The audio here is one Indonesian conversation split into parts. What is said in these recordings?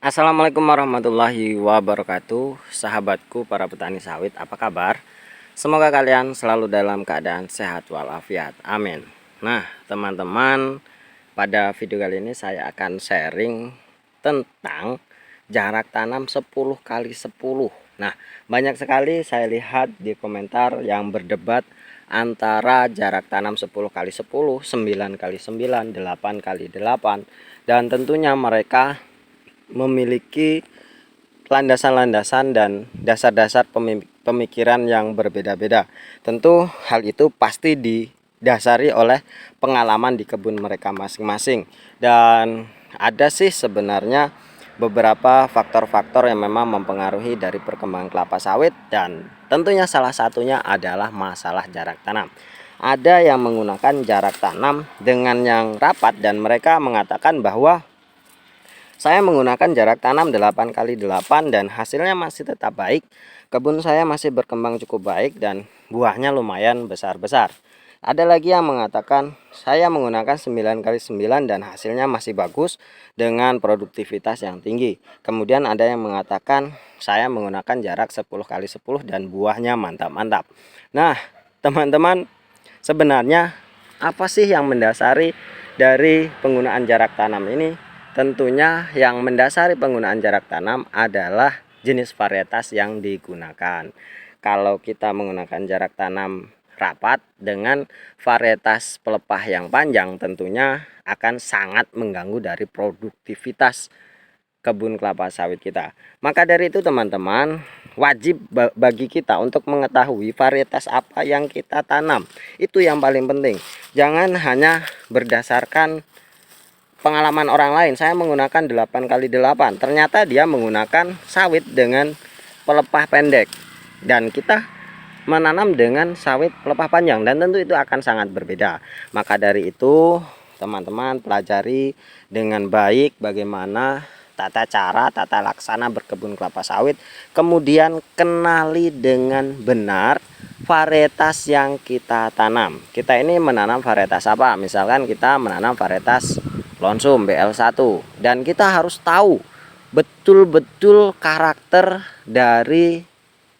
Assalamualaikum warahmatullahi wabarakatuh. Sahabatku para petani sawit, apa kabar? Semoga kalian selalu dalam keadaan sehat walafiat. Amin. Nah, teman-teman, pada video kali ini saya akan sharing tentang jarak tanam 10 kali 10. Nah, banyak sekali saya lihat di komentar yang berdebat antara jarak tanam 10 kali 10, 9 kali 9, 8 kali 8, dan tentunya mereka memiliki landasan-landasan dan dasar-dasar pemikiran yang berbeda-beda. Tentu hal itu pasti didasari oleh pengalaman di kebun mereka masing-masing. Dan ada sih sebenarnya beberapa faktor-faktor yang memang mempengaruhi dari perkembangan kelapa sawit, dan tentunya salah satunya adalah masalah jarak tanam. Ada yang menggunakan jarak tanam dengan yang rapat dan mereka mengatakan bahwa saya menggunakan jarak tanam 8 kali 8 dan hasilnya masih tetap baik. Kebun saya masih berkembang cukup baik dan buahnya lumayan besar-besar. Ada lagi yang mengatakan saya menggunakan 9 kali 9 dan hasilnya masih bagus dengan produktivitas yang tinggi. Kemudian ada yang mengatakan saya menggunakan jarak 10 kali 10 dan buahnya mantap-mantap. Nah, teman-teman, sebenarnya apa sih yang mendasari dari penggunaan jarak tanam ini? Tentunya yang mendasari penggunaan jarak tanam adalah jenis varietas yang digunakan. Kalau kita menggunakan jarak tanam rapat dengan varietas pelepah yang panjang, tentunya akan sangat mengganggu dari produktivitas kebun kelapa sawit kita. Maka dari itu teman-teman, wajib bagi kita untuk mengetahui varietas apa yang kita tanam. Itu yang paling penting. Jangan hanya berdasarkan pengalaman orang lain. Saya menggunakan 8 kali 8, ternyata dia menggunakan sawit dengan pelepah pendek dan kita menanam dengan sawit pelepah panjang, dan tentu itu akan sangat berbeda. Maka dari itu teman-teman pelajari dengan baik bagaimana tata cara, tata laksana berkebun kelapa sawit, kemudian kenali dengan benar varietas yang kita tanam. Kita ini menanam varietas apa? Misalkan kita menanam varietas Lonsum BL1, dan kita harus tahu betul-betul karakter dari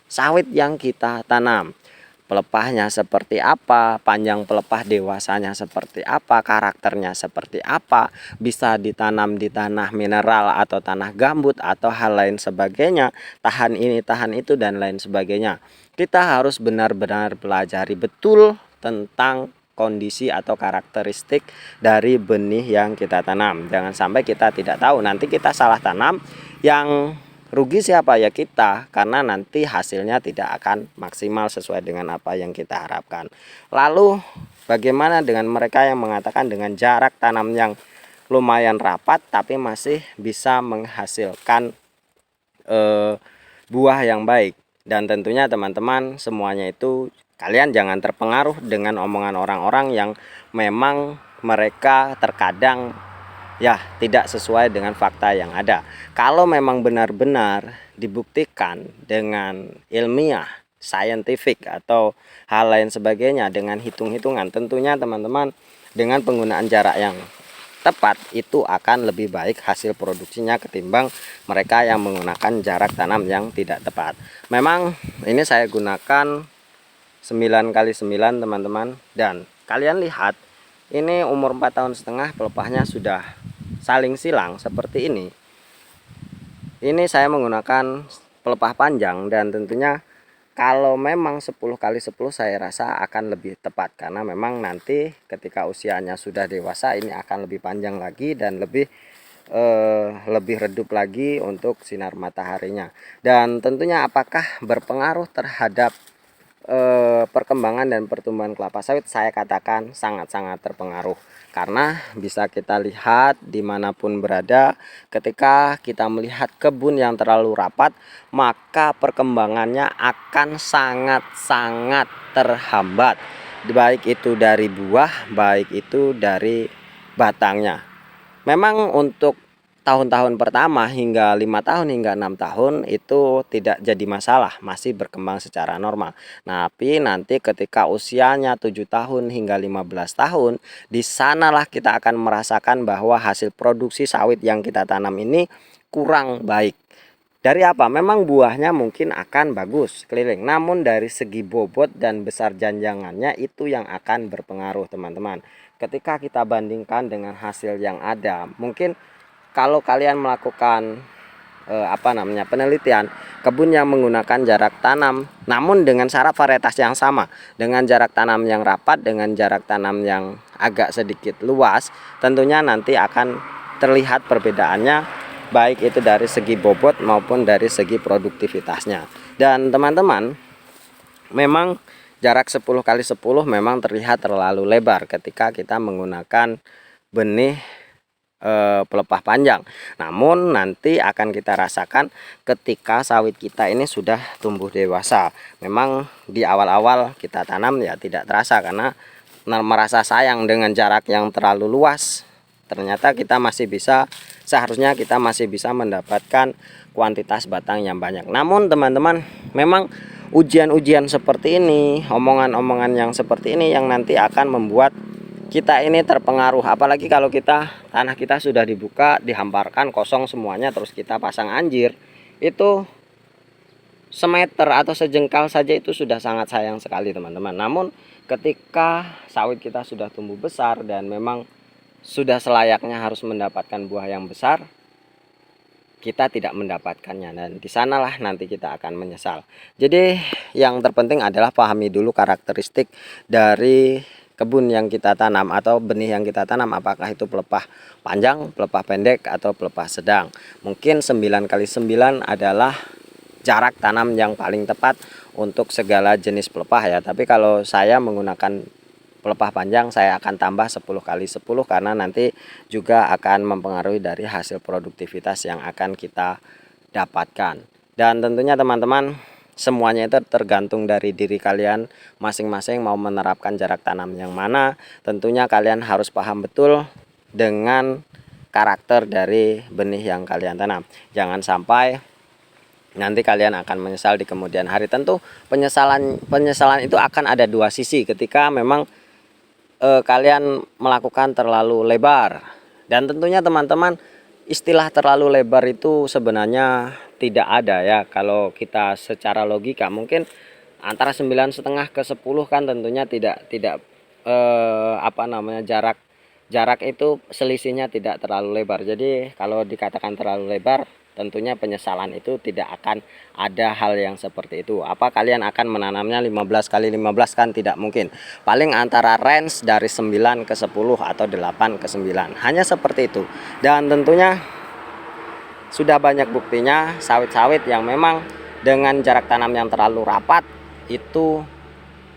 sawit yang kita tanam. Pelepahnya seperti apa, panjang pelepah dewasanya seperti apa, karakternya seperti apa, bisa ditanam di tanah mineral atau tanah gambut atau hal lain sebagainya, tahan ini, tahan itu, dan lain sebagainya. Kita harus benar-benar pelajari betul tentang kondisi atau karakteristik dari benih yang kita tanam. Jangan sampai kita tidak tahu, nanti kita salah tanam, yang rugi siapa? Ya kita, karena nanti hasilnya tidak akan maksimal sesuai dengan apa yang kita harapkan. Lalu bagaimana dengan mereka yang mengatakan dengan jarak tanam yang lumayan rapat tapi masih bisa menghasilkan buah yang baik? Dan tentunya teman-teman, semuanya itu kalian jangan terpengaruh dengan omongan orang-orang yang memang mereka terkadang ya tidak sesuai dengan fakta yang ada. Kalau memang benar-benar dibuktikan dengan ilmiah, scientific atau hal lain sebagainya dengan hitung-hitungan, tentunya teman-teman dengan penggunaan jarak yang tepat itu akan lebih baik hasil produksinya ketimbang mereka yang menggunakan jarak tanam yang tidak tepat. Memang ini saya gunakan 9 kali 9 teman-teman, dan kalian lihat ini umur 4 tahun setengah pelepahnya sudah saling silang seperti ini. Ini saya menggunakan pelepah panjang, dan tentunya kalau memang 10 kali 10 saya rasa akan lebih tepat, karena memang nanti ketika usianya sudah dewasa ini akan lebih panjang lagi dan lebih redup lagi untuk sinar mataharinya. Dan tentunya apakah berpengaruh terhadap perkembangan dan pertumbuhan kelapa sawit? Saya katakan sangat-sangat terpengaruh, karena bisa kita lihat dimanapun berada, ketika kita melihat kebun yang terlalu rapat, maka perkembangannya akan sangat-sangat terhambat, baik itu dari buah, baik itu dari batangnya. Memang untuk tahun-tahun pertama hingga 5 tahun hingga 6 tahun itu tidak jadi masalah, masih berkembang secara normal. Tapi nanti ketika usianya 7 tahun hingga 15 tahun, di sanalah kita akan merasakan bahwa hasil produksi sawit yang kita tanam ini kurang baik. Dari apa? Memang buahnya mungkin akan bagus keliling, namun dari segi bobot dan besar janjangannya itu yang akan berpengaruh, teman-teman. Ketika kita bandingkan dengan hasil yang ada, mungkin kalau kalian melakukan penelitian kebun yang menggunakan jarak tanam namun dengan syarat varietas yang sama, dengan jarak tanam yang rapat, dengan jarak tanam yang agak sedikit luas, tentunya nanti akan terlihat perbedaannya, baik itu dari segi bobot maupun dari segi produktivitasnya. Dan teman-teman, memang jarak 10 kali 10 memang terlihat terlalu lebar ketika kita menggunakan benih pelepah panjang. Namun nanti akan kita rasakan ketika sawit kita ini sudah tumbuh dewasa. Memang di awal-awal kita tanam ya tidak terasa karena merasa sayang dengan jarak yang terlalu luas. Ternyata kita masih bisa, seharusnya kita masih bisa mendapatkan kuantitas batang yang banyak. Namun teman-teman, memang ujian-ujian seperti ini, omongan-omongan yang seperti ini yang nanti akan membuat kita ini terpengaruh. Apalagi kalau tanah kita sudah dibuka, dihamparkan kosong semuanya, terus kita pasang anjir, itu semeter atau sejengkal saja itu sudah sangat sayang sekali, teman-teman. Namun ketika sawit kita sudah tumbuh besar dan memang sudah selayaknya harus mendapatkan buah yang besar, kita tidak mendapatkannya, dan di sanalah nanti kita akan menyesal. Jadi yang terpenting adalah pahami dulu karakteristik dari kebun yang kita tanam atau benih yang kita tanam, apakah itu pelepah panjang, pelepah pendek, atau pelepah sedang. Mungkin 9 kali 9 adalah jarak tanam yang paling tepat untuk segala jenis pelepah ya. Tapi kalau saya menggunakan pelepah panjang, saya akan tambah 10 kali 10 karena nanti juga akan mempengaruhi dari hasil produktivitas yang akan kita dapatkan. Dan tentunya teman-teman, semuanya itu tergantung dari diri kalian masing-masing mau menerapkan jarak tanam yang mana. Tentunya kalian harus paham betul dengan karakter dari benih yang kalian tanam. Jangan sampai nanti kalian akan menyesal di kemudian hari. Tentu penyesalan itu akan ada dua sisi ketika memang kalian melakukan terlalu lebar. Dan tentunya teman-teman, istilah terlalu lebar itu sebenarnya tidak ada ya. Kalau kita secara logika mungkin antara 9,5 ke 10 kan tentunya tidak jarak itu selisihnya tidak terlalu lebar. Jadi kalau dikatakan terlalu lebar, tentunya penyesalan itu tidak akan ada hal yang seperti itu. Apa kalian akan menanamnya 15 kali 15? Kan tidak mungkin. Paling antara range dari 9 ke 10 atau 8 ke 9. Hanya seperti itu. Dan tentunya sudah banyak buktinya sawit-sawit yang memang dengan jarak tanam yang terlalu rapat itu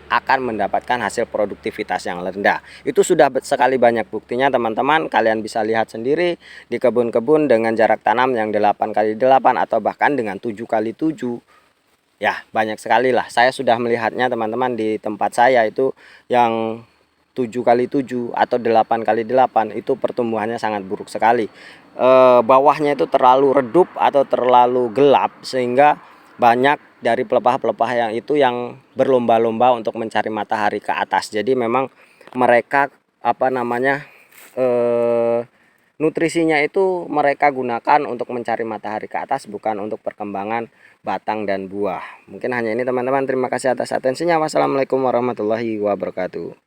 akan mendapatkan hasil produktivitas yang rendah. Itu sudah sekali banyak buktinya teman-teman. Kalian bisa lihat sendiri di kebun-kebun dengan jarak tanam yang 8 kali 8 atau bahkan dengan 7 kali 7. Ya, banyak sekali lah. Saya sudah melihatnya teman-teman di tempat saya itu yang 7 kali 7 atau 8 kali 8 itu pertumbuhannya sangat buruk sekali. Bawahnya itu terlalu redup atau terlalu gelap sehingga banyak dari pelepah-pelepah yang berlomba-lomba untuk mencari matahari ke atas. Jadi memang mereka nutrisinya itu mereka gunakan untuk mencari matahari ke atas, bukan untuk perkembangan batang dan buah. Mungkin hanya ini teman-teman. Terima kasih atas atensinya. Wassalamualaikum warahmatullahi wabarakatuh.